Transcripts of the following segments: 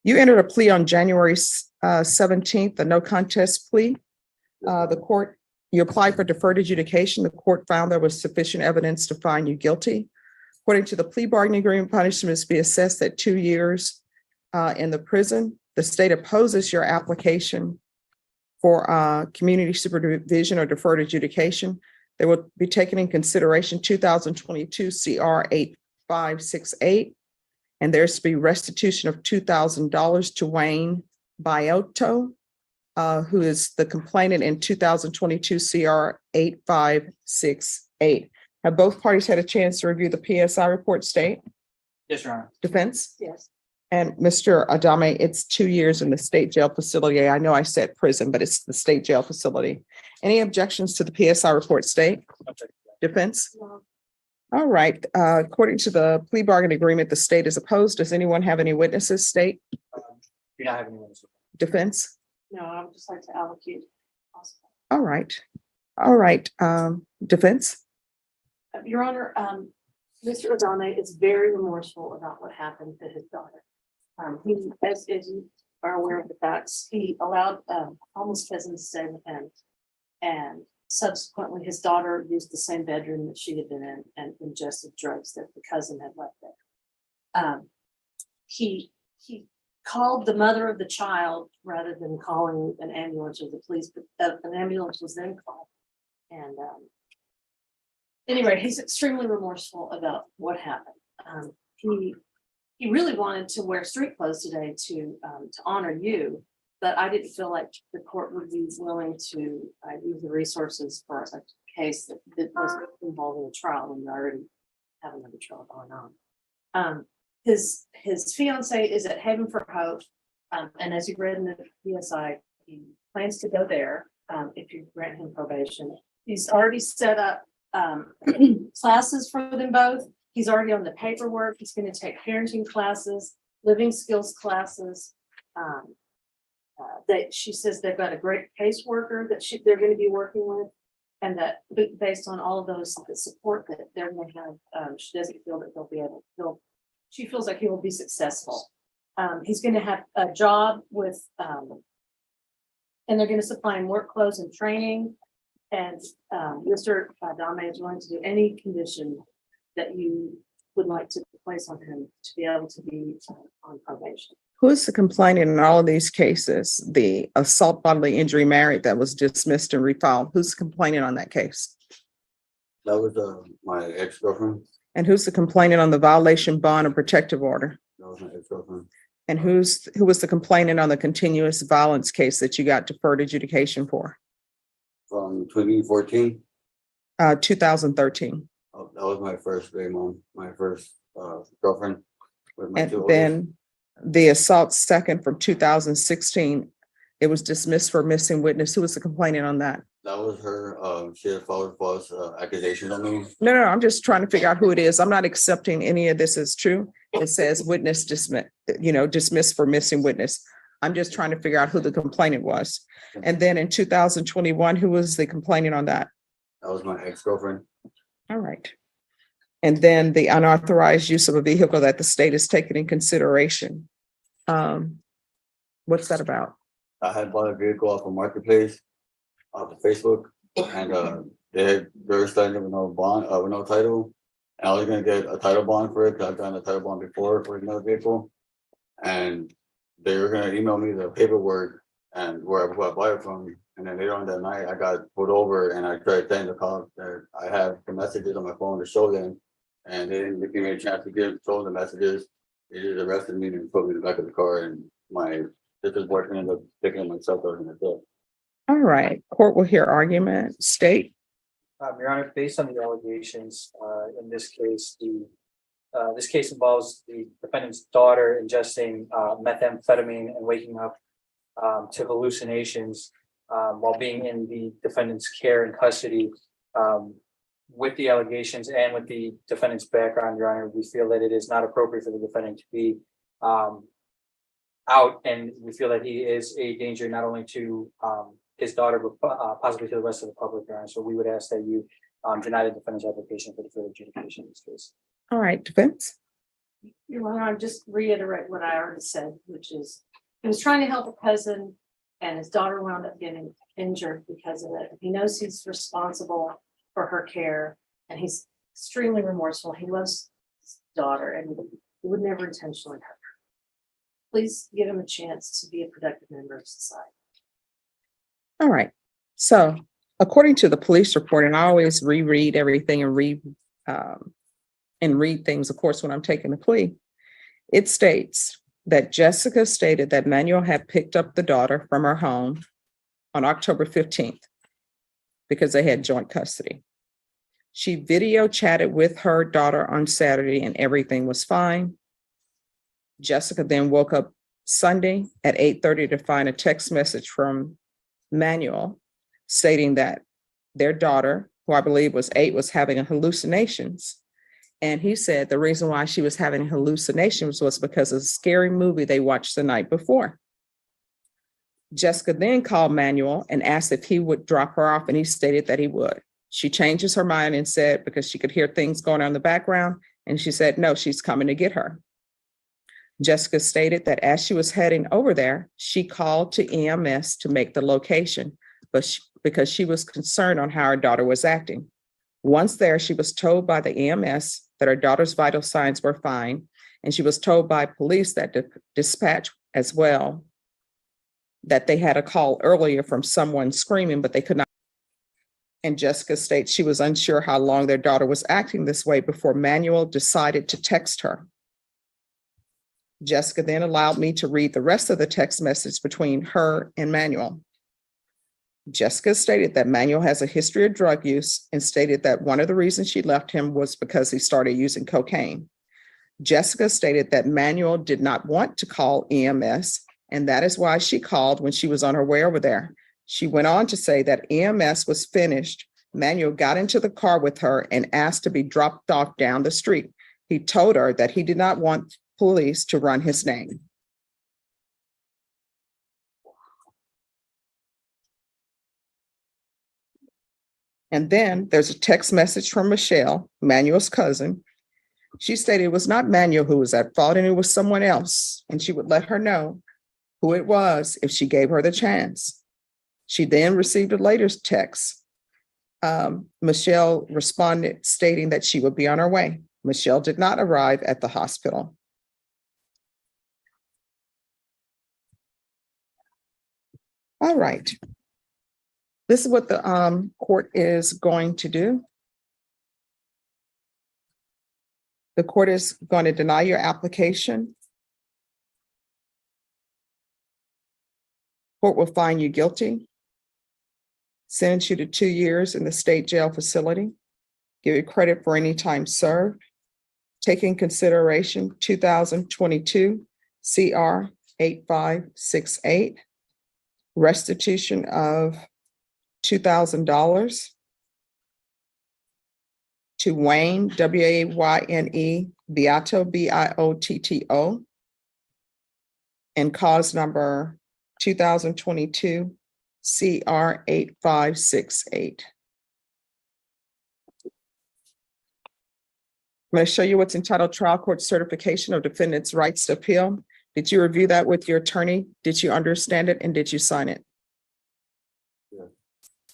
You entered a plea on January 17th, a no contest plea. You applied for deferred adjudication. The court found there was sufficient evidence to find you guilty. According to the plea bargaining agreement, punishment is to be assessed at 2 years in the prison. The state opposes your application for community supervision or deferred adjudication. They will be taken in consideration 2022 CR 8568. And there's to be restitution of $2,000 to Wayne Biotto, who is the complainant in 2022 CR 8568. Have both parties had a chance to review the PSI report, state? Yes, Your Honor. Defense? Yes. And Mr. Adame, it's 2 years in the state jail facility. I know I said prison, but it's the state jail facility. Any objections to the PSI report, state? Defense? No. All right. According to the plea bargain agreement, the state is opposed. Does anyone have any witnesses, state? Do not have any witnesses. Defense? No, I would just like to allocate. All right. All right. Defense? Your Honor, Mr. Adame is very remorseful about what happened to his daughter. He, as you are aware of the facts, he allowed homeless cousins to stay with him. And subsequently, his daughter used the same bedroom that she had been in and ingested drugs that the cousin had left there. He called the mother of the child rather than calling an ambulance or the police, but an ambulance was then called. And anyway, he's extremely remorseful about what happened. He really wanted to wear street clothes today to honor you, but I didn't feel like the court would be willing to use the resources for a case that was involving a trial when you already have another trial going on. His fiance is at Haven for Hope, and as you read in the PSI, he plans to go there if you grant him probation. He's already set up classes for them both. He's already on the paperwork. He's going to take parenting classes, living skills classes. That she says they've got a great caseworker that they're going to be working with, and that based on all of those the support that they're going to have, she doesn't feel that they'll be able to. She feels like he will be successful. He's going to have a job with, and they're going to supply him work clothes and training. And Mr. Adame is willing to do any condition that you would like to place on him to be able to be on probation. Who's the complainant in all of these cases? The assault bodily injury married that was dismissed and refiled. Who's the complainant on that case? That was my ex-girlfriend. And who's the complainant on the violation bond or protective order? That was my ex-girlfriend. And who was the complainant on the continuous violence case that you got deferred adjudication for? From 2014. 2013. Oh, that was my first baby mom, my first girlfriend. With my And two then oldest. the assault second from 2016, it was dismissed for missing witness. Who was the complainant on that? That was her. She had false accusations on me. No, I'm just trying to figure out who it is. I'm not accepting any of this as true. It says witness dismissed for missing witness. I'm just trying to figure out who the complainant was. And then in 2021, who was the complainant on that? That was my ex-girlfriend. All right. And then the unauthorized use of a vehicle that the state is taking in consideration. What's that about? I had bought a vehicle off of Marketplace, off of Facebook, and they were starting with no bond, with no title. And I was gonna get a title bond for it because I've done a title bond before for another vehicle. And they were gonna email me the paperwork and where I bought it from. And then later on that night, I got pulled over and I tried telling the cops that I have the messages on my phone to show them. And they didn't give me a chance to show the messages. They just arrested me and put me in the back of the car, and my sister's boyfriend ended up picking myself up in the death. All right, court will hear argument. State. Your Honor, based on the allegations in this case, this case involves the defendant's daughter ingesting methamphetamine and waking up to hallucinations while being in the defendant's care and custody. With the allegations and with the defendant's background, Your Honor, we feel that it is not appropriate for the defendant to be out, and we feel that he is a danger not only to his daughter, but possibly to the rest of the public, Your Honor. So we would ask that you deny the defendant's application for deferred adjudication in this case. All right, defense. Your Honor, I'll just reiterate what I already said, which is he was trying to help a cousin and his daughter wound up getting injured because of it. He knows he's responsible for her care and he's extremely remorseful. He loves his daughter and he would never intentionally hurt her. Please give him a chance to be a productive member of society. All right. So according to the police report, and I always reread everything and read things, of course, when I'm taking the plea, it states that Jessica stated that Manuel had picked up the daughter from her home on October 15th because they had joint custody. She video chatted with her daughter on Saturday and everything was fine. Jessica then woke up Sunday at 8:30 to find a text message from Manuel stating that their daughter, who I believe was 8, was having hallucinations. And he said the reason why she was having hallucinations was because of a scary movie they watched the night before. Jessica then called Manuel and asked if he would drop her off, and he stated that he would. She changes her mind and said, because she could hear things going on in the background, and she said, no, she's coming to get her. Jessica stated that as she was heading over there, she called to EMS to make the location, but because she was concerned on how her daughter was acting. Once there, she was told by the EMS that her daughter's vital signs were fine, and she was told by police that dispatch as well that they had a call earlier from someone screaming, but they could not. And Jessica states she was unsure how long their daughter was acting this way before Manuel decided to text her. Jessica then allowed me to read the rest of the text message between her and Manuel. Jessica stated that Manuel has a history of drug use and stated that one of the reasons she left him was because he started using cocaine. Jessica stated that Manuel did not want to call EMS, and that is why she called when she was on her way over there. She went on to say that EMS was finished. Manuel got into the car with her and asked to be dropped off down the street. He told her that he did not want police to run his name. And then there's a text message from Michelle, Manuel's cousin. She stated it was not Manuel who was at fault and it was someone else, and she would let her know who it was if she gave her the chance. She then received a later text. Michelle responded stating that she would be on her way. Michelle did not arrive at the hospital. All right. This is what the court is going to do. The court is going to deny your application. Court will find you guilty, sentence you to 2 years in the state jail facility, give you credit for any time served, take in consideration 2022 CR 8568, restitution of $2,000 to Wayne, Wayne, Beato, Biotto, and cause number 2022 CR 8568. I'm going to show you what's entitled Trial Court Certification of Defendant's Rights to Appeal. Did you review that with your attorney? Did you understand it and did you sign it? Yeah.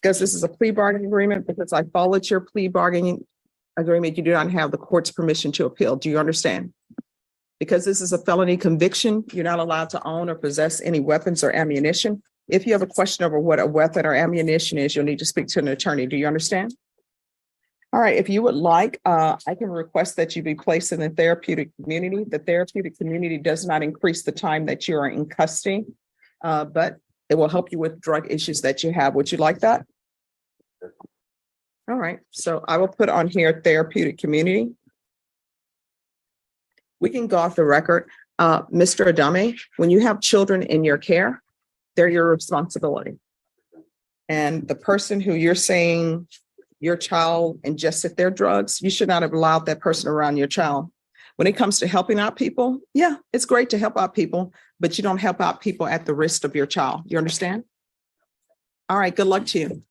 Because this is a plea bargaining agreement, because I followed your plea bargaining agreement, you do not have the court's permission to appeal. Do you understand? Because this is a felony conviction, you're not allowed to own or possess any weapons or ammunition. If you have a question over what a weapon or ammunition is, you'll need to speak to an attorney. Do you understand? All right, if you would like, I can request that you be placed in the therapeutic community. The therapeutic community does not increase the time that you are in custody, but it will help you with drug issues that you have. Would you like that? All right, so I will put on here therapeutic community. We can go off the record. Mr. Adame, when you have children in your care, they're your responsibility. And the person who you're saying your child ingested their drugs, you should not have allowed that person around your child. When it comes to helping out people, yeah, it's great to help out people, but you don't help out people at the risk of your child. You understand? All right, good luck to you.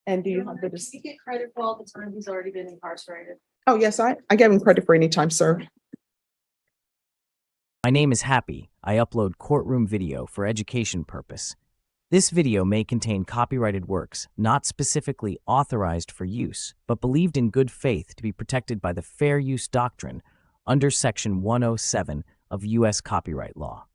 And do you have the Does he get credit for all the time he's already been incarcerated? Oh, yes, I gave him credit for any time served. My name is Happy. I upload courtroom video for education purpose. This video may contain copyrighted works not specifically authorized for use, but believed in good faith to be protected by the fair use doctrine under Section 107 of U.S. copyright law.